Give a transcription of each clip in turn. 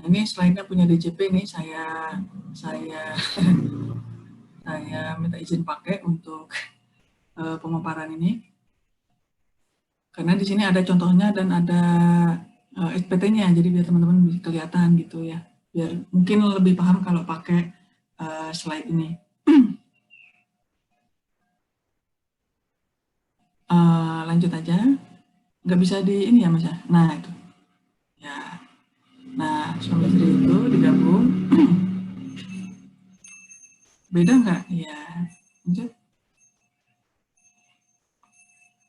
ini slide-nya punya DJP nih, saya saya minta izin pakai untuk pemaparan ini. Karena di sini ada contohnya dan ada SPT-nya, jadi biar teman-teman bisa kelihatan gitu ya. Biar mungkin lebih paham kalau pakai slide ini. Lanjut aja. Nggak bisa di ini ya Mas ya? Nah itu. Ya. Nah, suami istri itu digabung. Beda nggak? Iya. Lanjut.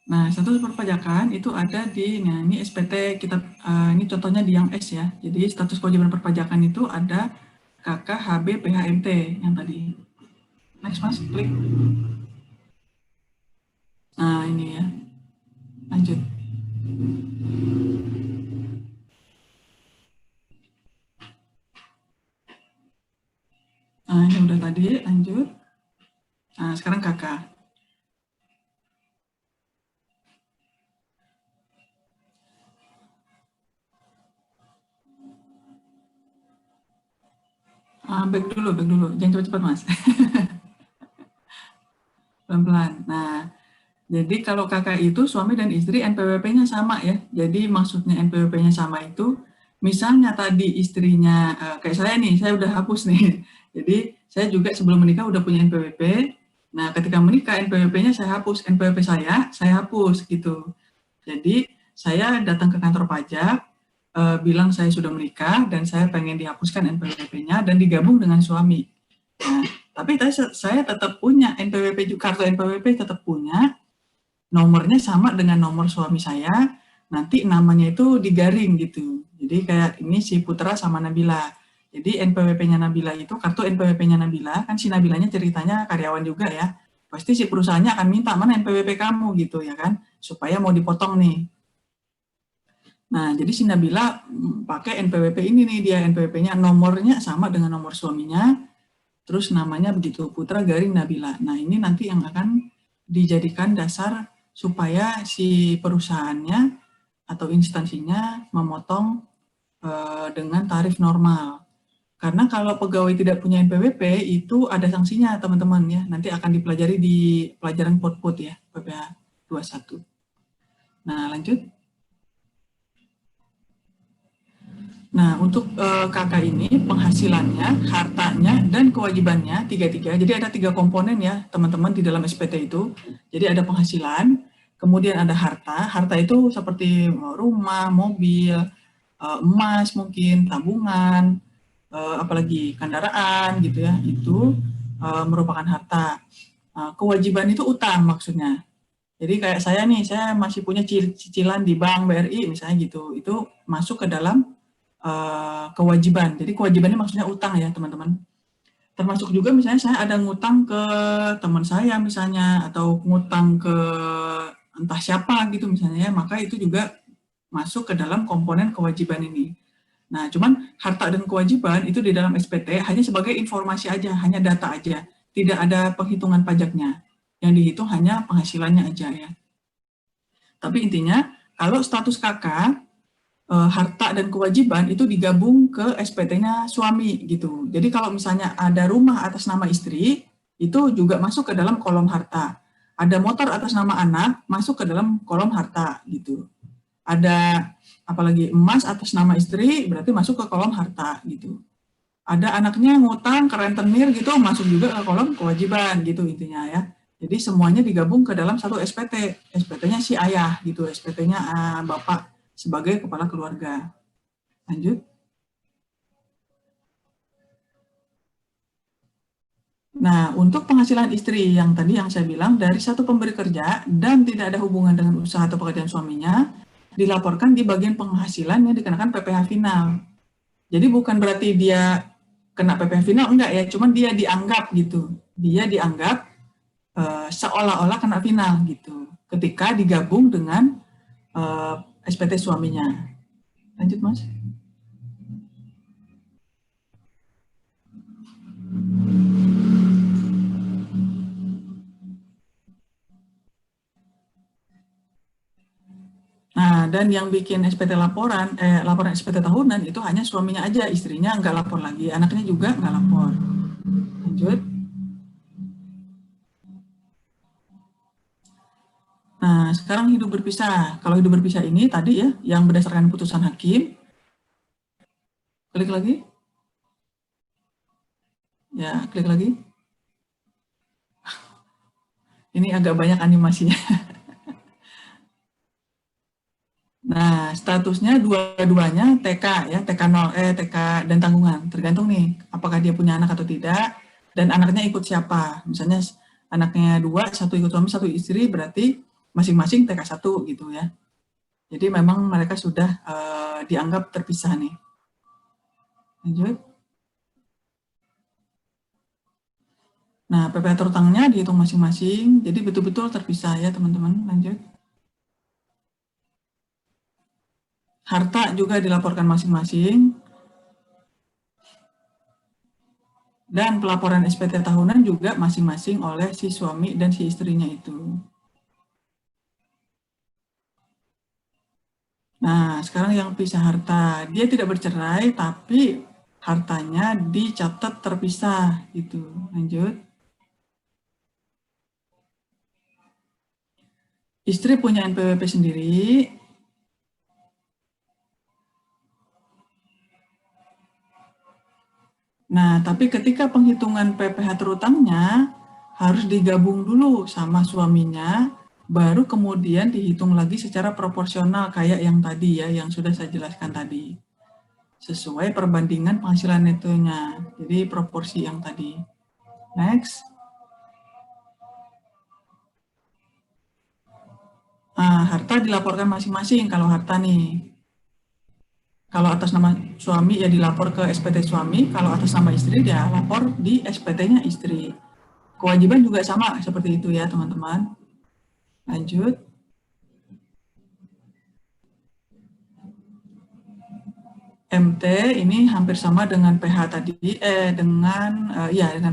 Nah, status perpajakan itu ada di, nah ini SPT kita, ini contohnya di yang S ya. Jadi status kewajiban perpajakan itu ada KK, HB, PHMT yang tadi. Next Mas, klik. Nah ini ya, lanjut. Nah ini udah tadi, lanjut. Nah sekarang KK. Back dulu, jangan cepat-cepat Mas. Pelan-pelan. Nah, jadi kalau kakak itu suami dan istri NPWP-nya sama ya. Jadi maksudnya NPWP-nya sama itu, misalnya tadi istrinya, kayak saya nih, saya udah hapus nih. Jadi saya juga sebelum menikah udah punya NPWP. Nah ketika menikah NPWP-nya saya hapus, NPWP saya hapus gitu. Jadi saya datang ke kantor pajak, bilang saya sudah menikah dan saya pengen dihapuskan NPWP-nya dan digabung dengan suami. Nah, tapi saya tetap punya NPWP, kartu NPWP tetap punya, nomornya sama dengan nomor suami saya, nanti namanya itu digaring gitu. Jadi kayak ini si Putra sama Nabila. Jadi NPWP-nya Nabila itu, kartu NPWP-nya Nabila, kan si Nabilanya ceritanya karyawan juga ya, pasti si perusahaannya akan minta mana NPWP kamu gitu ya kan, supaya mau dipotong nih. Nah, jadi si Nabila pakai NPWP ini nih, dia NPWP-nya nomornya sama dengan nomor suaminya, terus namanya begitu, Putra Garing Nabila. Nah, ini nanti yang akan dijadikan dasar supaya si perusahaannya atau instansinya memotong dengan tarif normal. Karena kalau pegawai tidak punya NPWP itu ada sanksinya teman-teman ya. Nanti akan dipelajari di pelajaran POTPOT ya, PPH 21. Nah, lanjut. Nah, untuk kakak ini penghasilannya, hartanya, dan kewajibannya tiga-tiga. Jadi ada 3 komponen ya teman-teman di dalam SPT itu. Jadi ada penghasilan, kemudian ada harta. Harta itu seperti rumah, mobil, emas mungkin, tabungan, apalagi kendaraan gitu ya. Itu merupakan harta. Kewajiban itu utang maksudnya. Jadi kayak saya nih, saya masih punya cicilan di bank BRI misalnya gitu. Itu masuk ke dalam kewajiban. Jadi kewajibannya maksudnya utang ya teman-teman. Termasuk juga misalnya saya ada ngutang ke teman saya misalnya, atau ngutang ke entah siapa gitu misalnya ya, maka itu juga masuk ke dalam komponen kewajiban ini. Nah, cuman harta dan kewajiban itu di dalam SPT hanya sebagai informasi aja, hanya data aja. Tidak ada penghitungan pajaknya. Yang dihitung hanya penghasilannya aja ya. Tapi intinya, kalau status kakak, harta dan kewajiban itu digabung ke SPT-nya suami gitu. Jadi kalau misalnya ada rumah atas nama istri, itu juga masuk ke dalam kolom harta. Ada motor atas nama anak, masuk ke dalam kolom harta gitu. Ada apalagi emas atas nama istri, berarti masuk ke kolom harta gitu. Ada anaknya ngutang ke rentenir gitu, masuk juga ke kolom kewajiban gitu intinya ya. Jadi semuanya digabung ke dalam satu SPT. SPT-nya si ayah gitu, SPT-nya bapak sebagai kepala keluarga. Lanjut. Nah, untuk penghasilan istri yang tadi yang saya bilang, dari satu pemberi kerja dan tidak ada hubungan dengan usaha atau pekerjaan suaminya, dilaporkan di bagian penghasilan yang dikenakan PPh final. Jadi bukan berarti dia kena PPh final, enggak ya, cuman dia dianggap gitu. Dia dianggap seolah-olah kena final gitu, ketika digabung dengan SPT suaminya. Lanjut, Mas. Nah, Dan yang bikin SPT laporan SPT tahunan itu hanya suaminya aja, istrinya nggak lapor lagi, anaknya juga nggak lapor. Lanjut. Nah, sekarang hidup berpisah. Kalau hidup berpisah ini tadi ya, yang berdasarkan putusan hakim. Klik lagi. Ya, klik lagi. Ini agak banyak animasinya. Nah, statusnya dua-duanya TK ya, TK dan tanggungan. Tergantung nih, apakah dia punya anak atau tidak, dan anaknya ikut siapa. Misalnya anaknya 2, 1 ikut suami, 1 istri, berarti masing-masing TK 1 gitu ya. Jadi memang mereka sudah dianggap terpisah nih. Lanjut. Nah, PPh terutangnya dihitung masing-masing, jadi betul-betul terpisah ya teman-teman. Lanjut. Harta juga dilaporkan masing-masing. Dan pelaporan SPT tahunan juga masing-masing oleh si suami dan si istrinya itu. Nah, sekarang yang pisah harta. Dia tidak bercerai, tapi hartanya dicatat terpisah. Gitu. Lanjut. Istri punya NPWP sendiri. Nah, tapi ketika penghitungan PPh terutangnya harus digabung dulu sama suaminya, baru kemudian dihitung lagi secara proporsional kayak yang tadi ya, yang sudah saya jelaskan tadi. Sesuai perbandingan penghasilan netonya. Jadi proporsi yang tadi. Next. Nah, harta dilaporkan masing-masing kalau harta nih. Kalau atas nama suami ya dilapor ke SPT suami, kalau atas nama istri dia lapor di SPT-nya istri. Kewajiban juga sama seperti itu ya teman-teman. Lanjut. MT ini hampir sama dengan PH tadi, dengan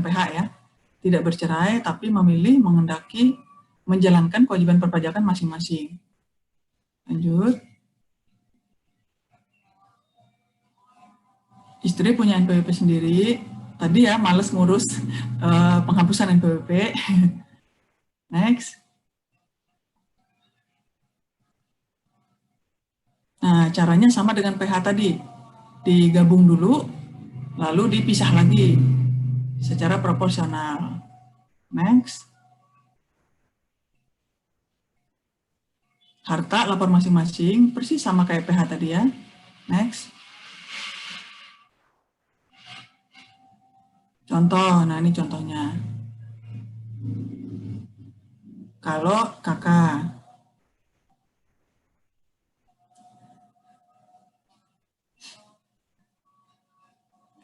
PH ya. Tidak bercerai tapi memilih mengendaki menjalankan kewajiban perpajakan masing-masing. Lanjut. Istri punya NPWP sendiri. Tadi ya males ngurus penghapusan NPWP. Next. Nah, caranya sama dengan PH tadi. Digabung dulu, lalu dipisah lagi secara proporsional. Next. Harta lapor masing-masing, persis sama kayak PH tadi ya. Next. Contoh, nah ini contohnya. Kalau kakak,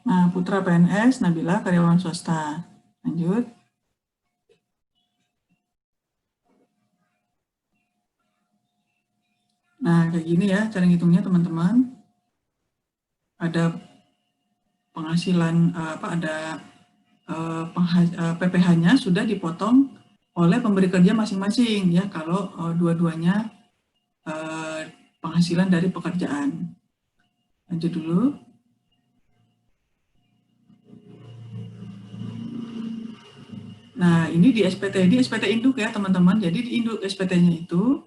nah putra PNS, Nabila karyawan swasta. Lanjut. Nah kayak gini ya cara ngitungnya teman-teman. Ada penghasilan PPh-nya sudah dipotong oleh pemberi kerja masing-masing ya kalau dua-duanya penghasilan dari pekerjaan. Lanjut dulu. Nah, ini di SPT induk ya teman-teman. Jadi di induk SPT-nya itu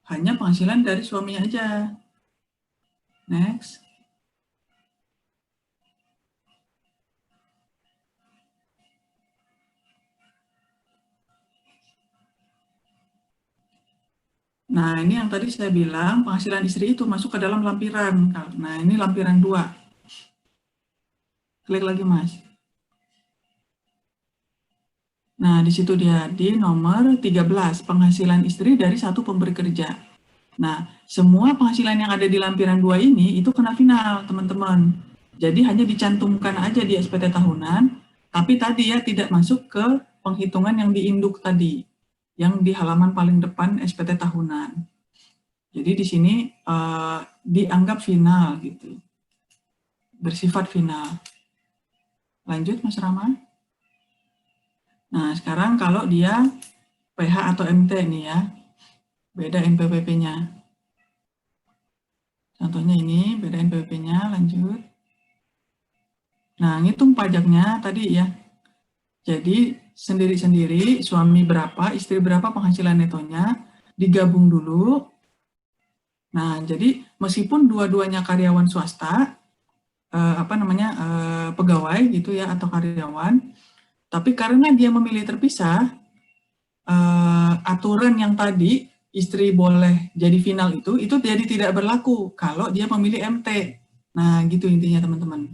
hanya penghasilan dari suaminya aja. Next. Nah, ini yang tadi saya bilang penghasilan istri itu masuk ke dalam lampiran. Nah, ini lampiran 2. Klik lagi, Mas. Nah, di situ dia di nomor 13, penghasilan istri dari satu pemberi kerja. Nah, semua penghasilan yang ada di lampiran 2 ini itu kena final, teman-teman. Jadi hanya dicantumkan aja di SPT tahunan, tapi tadi ya tidak masuk ke penghitungan yang diinduk tadi, yang di halaman paling depan SPT tahunan. Jadi di sini dianggap final gitu, bersifat final. Lanjut, Mas Rama. Nah, sekarang kalau dia PH atau MT nih ya, beda NPWP-nya. Contohnya ini, beda NPWP-nya, lanjut. Nah, ngitung pajaknya tadi ya. Jadi, sendiri-sendiri, suami berapa, istri berapa penghasilan netonya, digabung dulu. Nah, jadi meskipun dua-duanya karyawan swasta, pegawai gitu ya, atau karyawan, tapi karena dia memilih terpisah, aturan yang tadi, istri boleh jadi final itu jadi tidak berlaku kalau dia memilih MT. Nah, gitu intinya teman-teman.